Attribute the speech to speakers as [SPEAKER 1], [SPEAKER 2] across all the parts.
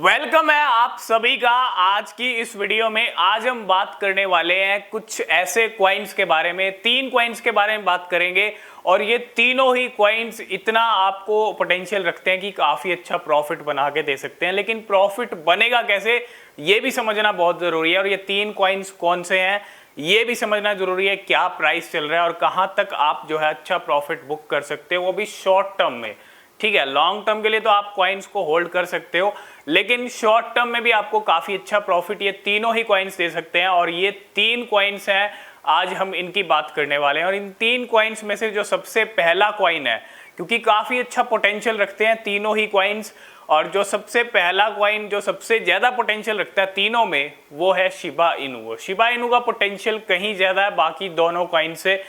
[SPEAKER 1] Welcome है आप सभी का आज की इस वीडियो में। आज हम बात करने वाले हैं कुछ ऐसे कॉइन्स के बारे में, 3 कॉइन्स के बारे में बात करेंगे और ये तीनों ही कॉइन्स इतना आपको पोटेंशियल रखते हैं कि काफ़ी अच्छा प्रॉफिट बना के दे सकते हैं। लेकिन प्रॉफिट बनेगा कैसे ये भी समझना बहुत ज़रूरी है। और ये 3 कॉइन्स कौन से हैं ये भी समझना ज़रूरी है, क्या प्राइस चल रहा है और कहाँ तक आप जो है अच्छा प्रॉफिट बुक कर सकते हो, वो भी शॉर्ट टर्म में। ठीक है, लॉन्ग टर्म के लिए तो आप कॉइन्स को होल्ड कर सकते हो, लेकिन शॉर्ट टर्म में भी आपको काफ़ी अच्छा प्रॉफिट ये तीनों ही कॉइन्स दे सकते हैं। और ये 3 कॉइन्स हैं, आज हम इनकी बात करने वाले हैं। और इन 3 कॉइन्स में से जो सबसे पहला कॉइन है, क्योंकि काफ़ी अच्छा पोटेंशियल रखते हैं तीनों ही कॉइन्स, और जो सबसे पहला कॉइन जो सबसे ज़्यादा पोटेंशियल रखता है तीनों में वो है शिबा इनू। शिबा इनू का पोटेंशियल कहीं ज़्यादा है बाकी दोनों कॉइन से।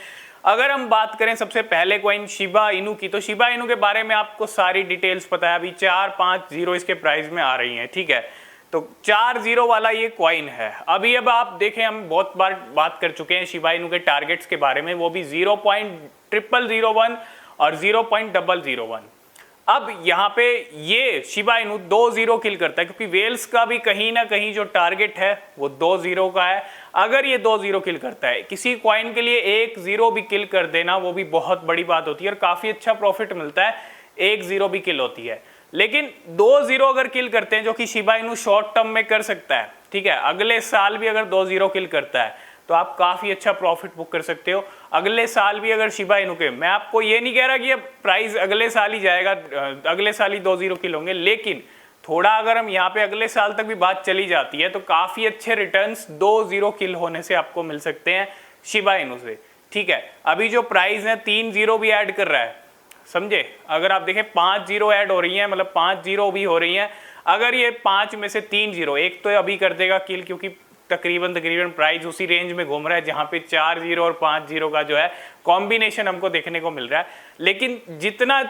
[SPEAKER 1] अगर हम बात करें सबसे पहले कॉइन शिबा इनू की, तो शिबा इनू के बारे में आपको सारी डिटेल्स पता है। अभी 4-5-0 इसके प्राइस में आ रही हैं। ठीक है, तो 4-0 वाला ये कॉइन है। अब आप देखें, हम बहुत बार बात कर चुके हैं शिबा इनू के टारगेट्स के बारे में, वो भी 0.0001 और 0.001। अब यहाँ पे ये शिबा इनू 2-0 किल करता है, क्योंकि वेल्स का भी कहीं ना कहीं जो टारगेट है वो 2-0 का है। अगर ये 2-0 किल करता है, किसी कॉइन के लिए 1-0 भी किल कर देना वो भी बहुत बड़ी बात होती है और काफ़ी अच्छा प्रॉफिट मिलता है। 1-0 भी किल होती है, लेकिन 2-0 अगर किल करते हैं, जो कि शिबा इनू शॉर्ट टर्म में कर सकता है। ठीक है, अगले साल भी अगर 2-0 किल करता है तो आप काफ़ी अच्छा प्रॉफिट बुक कर सकते हो। अगले साल भी अगर शिबा इनू के, मैं आपको ये नहीं कह रहा कि अब प्राइस अगले साल ही जाएगा, अगले साल ही 2-0 किल होंगे, लेकिन थोड़ा अगर हम यहाँ पे अगले साल तक भी बात चली जाती है तो काफ़ी अच्छे रिटर्न्स 2-0 किल होने से आपको मिल सकते हैं शिबा इनू से। ठीक है, अभी जो प्राइस है 3-0 भी ऐड कर रहा है, समझे। अगर आप देखें 5-0 ऐड हो रही है, मतलब 5-0 भी हो रही हैं। अगर ये 5 में से 3-0, एक तो अभी कर देगा किल, क्योंकि तकरीबन प्राइस उसी रेंज में घूम रहा है जहां पे 4-0 और 5-0 का जो है कॉम्बिनेशन हमको देखने को मिल रहा है। लेकिन जितना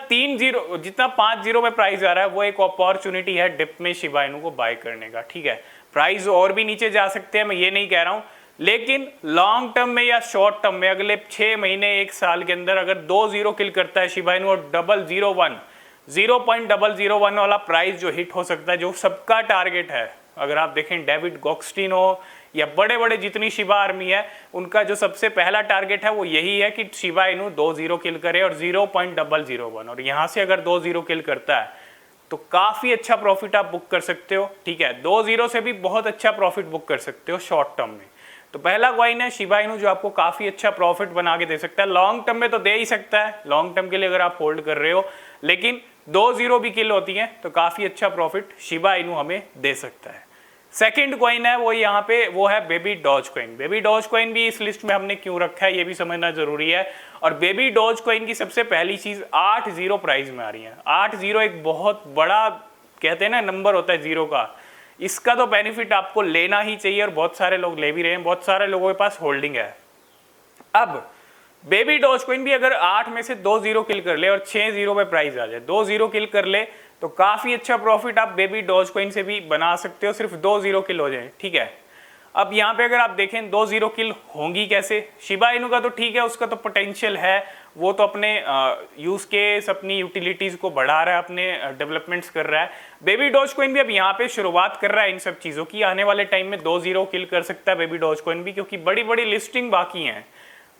[SPEAKER 1] 5-0 में प्राइस आ रहा है वो एक अपॉर्चुनिटी है डिप में शिबा इनू को बाय करने का। ठीक है, प्राइस और भी नीचे जा सकते हैं, मैं ये नहीं कह रहा हूं, लेकिन लॉन्ग टर्म में या शॉर्ट टर्म में अगले 6 महीने 1 साल के अंदर अगर 2-0 किल करता है शिबा इनू और 0.001 वाला प्राइस जो हिट हो सकता है, जो सबका टारगेट है। अगर आप देखें डेविड गोक्सटीन हो या बड़े बड़े जितनी शिबा आर्मी है, उनका जो सबसे पहला टारगेट है वो यही है कि शिबा इनू 2-0 किल करे और 0.001, और यहाँ से अगर 2-0 किल करता है तो काफ़ी अच्छा प्रॉफिट आप बुक कर सकते हो। ठीक है, 2-0 से भी बहुत अच्छा प्रॉफिट बुक कर सकते हो शॉर्ट टर्म में। तो पहला कॉइन है शिबा इनू, जो आपको काफ़ी अच्छा प्रॉफिट बना के दे सकता है। लॉन्ग टर्म में तो दे ही सकता है, लॉन्ग टर्म के लिए अगर आप होल्ड कर रहे हो, लेकिन 2-0 भी किल होती है तो काफ़ी अच्छा प्रॉफिट शिबा इनू हमें दे सकता है। सेकंड कॉइन है वो यहाँ पे, वो है baby Doge coin. Baby Doge coin भी इस लिस्ट में हमने क्यों रखा है ये भी समझना जरूरी है। और बेबी डॉज कॉइन की सबसे पहली चीज़ 8-0 प्राइस में आ रही है। 8-0 एक बहुत बड़ा, कहते हैं ना, नंबर होता है जीरो का। इसका तो बेनिफिट आपको लेना ही चाहिए और बहुत सारे लोग ले भी रहे हैं, बहुत सारे लोगों के पास होल्डिंग है। अब बेबी डॉज कॉइन भी अगर 8 में से 2-0 किल कर ले और 6-0 पे प्राइस आ जाए, 2-0 किल कर ले तो काफ़ी अच्छा प्रॉफिट आप बेबी डॉज कॉइन से भी बना सकते हो, सिर्फ 2-0 किल हो जाए। ठीक है, अब यहाँ पे अगर आप देखें 2-0 किल होंगी कैसे। शिबा इनू का तो ठीक है, उसका तो पोटेंशियल है, वो तो अपने यूज़ केस, अपनी यूटिलिटीज़ को बढ़ा रहा है, अपने डेवलपमेंट्स कर रहा है। बेबी डॉज कॉइन भी अब यहाँ पे शुरुआत कर रहा है इन सब चीज़ों की। आने वाले टाइम में 2-0 किल कर सकता है बेबी डॉज कॉइन भी, क्योंकि बड़ी बड़ी लिस्टिंग बाकी हैं।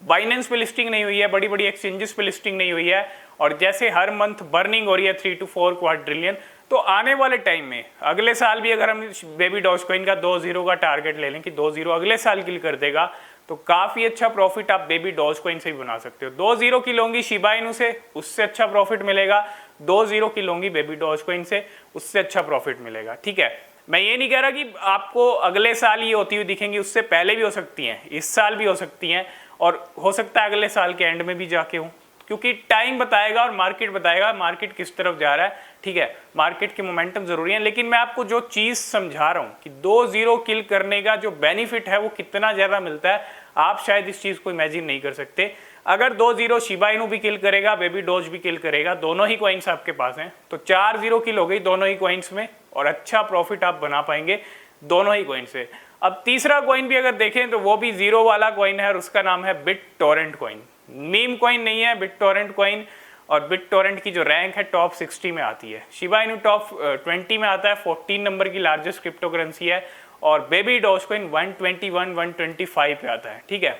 [SPEAKER 1] बाइनेंस पे लिस्टिंग नहीं हुई है, बड़ी बड़ी एक्सचेंजेस पे लिस्टिंग नहीं हुई है, और जैसे हर मंथ बर्निंग हो रही है 3 to 4 क्वाड्रिलियन, तो आने वाले टाइम में अगले साल भी अगर हम बेबी डॉज कॉइन का 2-0 का टारगेट ले लें कि 2-0 अगले साल किल कर देगा, तो काफ़ी अच्छा प्रॉफिट आप बेबी डॉज कॉइन से भी बना सकते हो। 2-0 किल होंगी शिबा इनू से, उससे अच्छा प्रॉफिट मिलेगा। 2-0 किल होंगी बेबी डॉज कॉइन से, उससे अच्छा प्रॉफिट मिलेगा। ठीक है, मैं ये नहीं कह रहा कि आपको अगले साल ये होती हुई दिखेंगी, उससे पहले भी हो सकती हैं, इस साल भी हो सकती हैं, और हो सकता है अगले साल के एंड में भी जाके हूँ, क्योंकि टाइम बताएगा और मार्केट बताएगा मार्केट किस तरफ जा रहा है। ठीक है, मार्केट की मोमेंटम जरूरी है, लेकिन मैं आपको जो चीज़ समझा रहा हूँ कि 2-0 किल करने का जो बेनिफिट है वो कितना ज़्यादा मिलता है, आप शायद इस चीज़ को इमेजिन नहीं कर सकते। अगर 2-0 शिबा इनू भी किल करेगा, बेबी डॉज भी किल करेगा, दोनों ही कॉइन्स आपके पास हैं, तो 4-0 किल हो गई दोनों ही कॉइन्स में, और अच्छा प्रॉफिट आप बना पाएंगे दोनों ही कॉइन से। अब तीसरा कॉइन भी अगर देखें तो वो भी 0 वाला कॉइन है, और उसका नाम है bit Torrent coin. Meme coin नहीं है, बिट टोरेंट कॉइन। और BitTorrent की जो रैंक है टॉप 60 में आती है। शिबा इनू टॉप 20 में आता है, 14 नंबर की लार्जेस्ट क्रिप्टो करेंसी है, और बेबी डॉजकॉइन 121-125 पे आता है। ठीक है,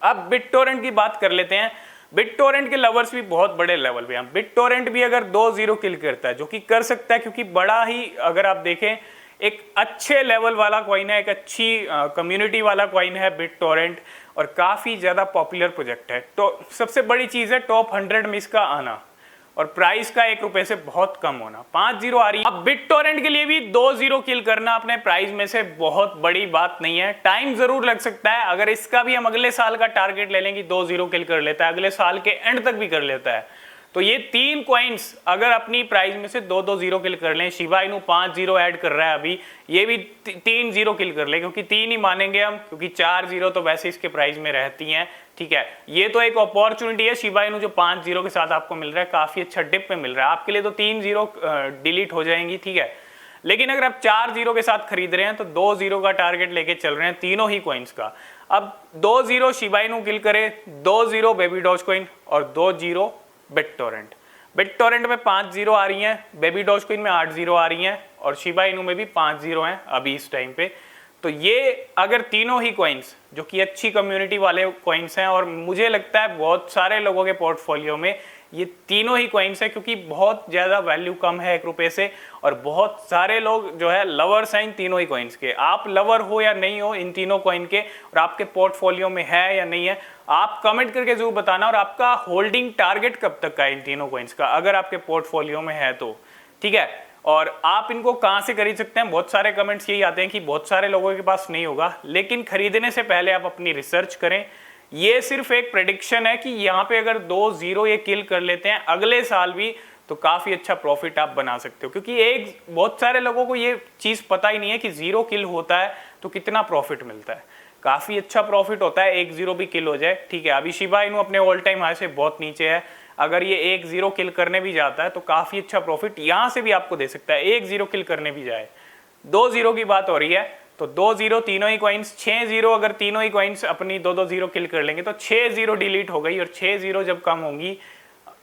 [SPEAKER 1] अब BitTorrent की बात कर लेते हैं। BitTorrent के लवर्स भी बहुत बड़े लेवल पे हैं। BitTorrent भी अगर 2-0 किल करता है, जो कि कर सकता है, क्योंकि बड़ा ही अगर आप देखें एक अच्छे लेवल वाला कॉइन है, एक अच्छी कम्युनिटी वाला कॉइन है BitTorrent, और काफ़ी ज़्यादा पॉपुलर प्रोजेक्ट है। तो सबसे बड़ी चीज़ है टॉप 100 में इसका आना, और प्राइस का 1 रुपए से बहुत कम होना। 5-0 आ रही है। अब BitTorrent के लिए भी 2-0 किल करना अपने प्राइस में से बहुत बड़ी बात नहीं है। टाइम जरूर लग सकता है। अगर इसका भी हम अगले साल का टारगेट ले लें कि 2-0 किल कर लेता है, अगले साल के एंड तक भी कर लेता है, तो ये 3 कॉइन्स अगर अपनी प्राइस में से 2-2-0 किल कर लें, शिबा इनू 5-0 ऐड कर रहा है अभी, ये भी 3-0 किल कर ले, क्योंकि 3 ही मानेंगे हम, क्योंकि 4-0 तो वैसे इसके प्राइस में रहती हैं। ठीक है, ये तो एक अपॉर्चुनिटी है। शिबा इनू जो 5-0 के साथ आपको मिल रहा है, काफी अच्छा डिप में मिल रहा है आपके लिए, तो 3-0 डिलीट हो जाएंगी। ठीक है, लेकिन अगर आप 4-0 के साथ खरीद रहे हैं तो 2-0 का टारगेट लेके चल रहे हैं तीनों ही कॉइन्स का। अब 2-0 शिबा इनू किल करे, 2-0 बेबी डॉजकॉइन और 2-0 BitTorrent में 5-0 आ रही हैं, बेबी डॉजकॉइन में 8-0 आ रही हैं, और शिबा इनू में भी 5-0 हैं अभी इस टाइम पे। तो ये अगर तीनों ही कॉइन्स जो कि अच्छी कम्युनिटी वाले कॉइन्स हैं, और मुझे लगता है बहुत सारे लोगों के पोर्टफोलियो में ये तीनों ही कॉइन्स है, क्योंकि बहुत ज़्यादा वैल्यू कम है 1 रुपए से, और बहुत सारे लोग जो है लवर्स हैं इन तीनों ही कॉइन्स के। आप लवर हो या नहीं हो इन तीनों कॉइन के, और आपके पोर्टफोलियो में है या नहीं है, आप कमेंट करके जरूर बताना। और आपका होल्डिंग टारगेट कब तक का है इन तीनों कॉइन्स का, अगर आपके पोर्टफोलियो में है तो। ठीक है, और आप इनको कहाँ से खरीद सकते हैं? बहुत सारे कमेंट्स यही आते हैं कि बहुत सारे लोगों के पास नहीं होगा, लेकिन खरीदने से पहले आप अपनी रिसर्च करें। ये सिर्फ एक प्रेडिक्शन है कि यहाँ पे अगर 2-0 ये किल कर लेते हैं अगले साल भी, तो काफी अच्छा प्रॉफिट आप बना सकते हो, क्योंकि बहुत सारे लोगों को ये चीज पता ही नहीं है कि 0 किल होता है तो कितना प्रॉफिट मिलता है। काफी अच्छा प्रॉफिट होता है 1-0 भी किल हो जाए। ठीक है, अभी शिबा इनू अपने ऑल टाइम हाई से बहुत नीचे है, अगर ये 1-0 किल करने भी जाता है तो काफी अच्छा प्रॉफिट यहाँ से भी आपको दे सकता है। 1-0 किल करने भी जाए, 2-0 की बात हो रही है, तो 2-0 तीनों ही कॉइन्स, 6-0 अगर तीनों ही कॉइन्स अपनी 2-2-0 किल कर लेंगे तो 6-0 डिलीट हो गई, और 6-0 जब कम होंगी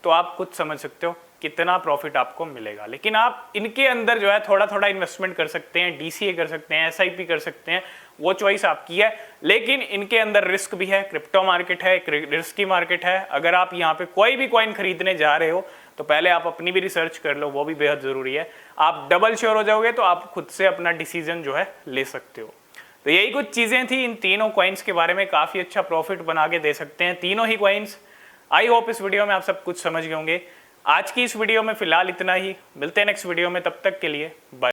[SPEAKER 1] तो आप खुद समझ सकते हो कितना प्रॉफिट आपको मिलेगा। लेकिन आप इनके अंदर जो है थोड़ा थोड़ा इन्वेस्टमेंट कर सकते हैं, DCA कर सकते हैं, SIP कर सकते हैं, वो चॉइस आपकी है। लेकिन इनके अंदर रिस्क भी है, क्रिप्टो मार्केट है, रिस्की मार्केट है। अगर आप यहाँ पे कोई भी कॉइन खरीदने जा रहे हो तो पहले आप अपनी भी रिसर्च कर लो, वो भी बेहद जरूरी है। आप डबल श्योर हो जाओगे तो आप खुद से अपना डिसीजन जो है ले सकते हो। तो यही कुछ चीजें थी इन तीनों कॉइन्स के बारे में, काफी अच्छा प्रॉफिट बना के दे सकते हैं तीनों ही कॉइन्स। आई होप इस वीडियो में आप सब कुछ समझ गए होंगे। आज की इस वीडियो में फिलहाल इतना ही, मिलते हैं नेक्स्ट वीडियो में, तब तक के लिए बाय।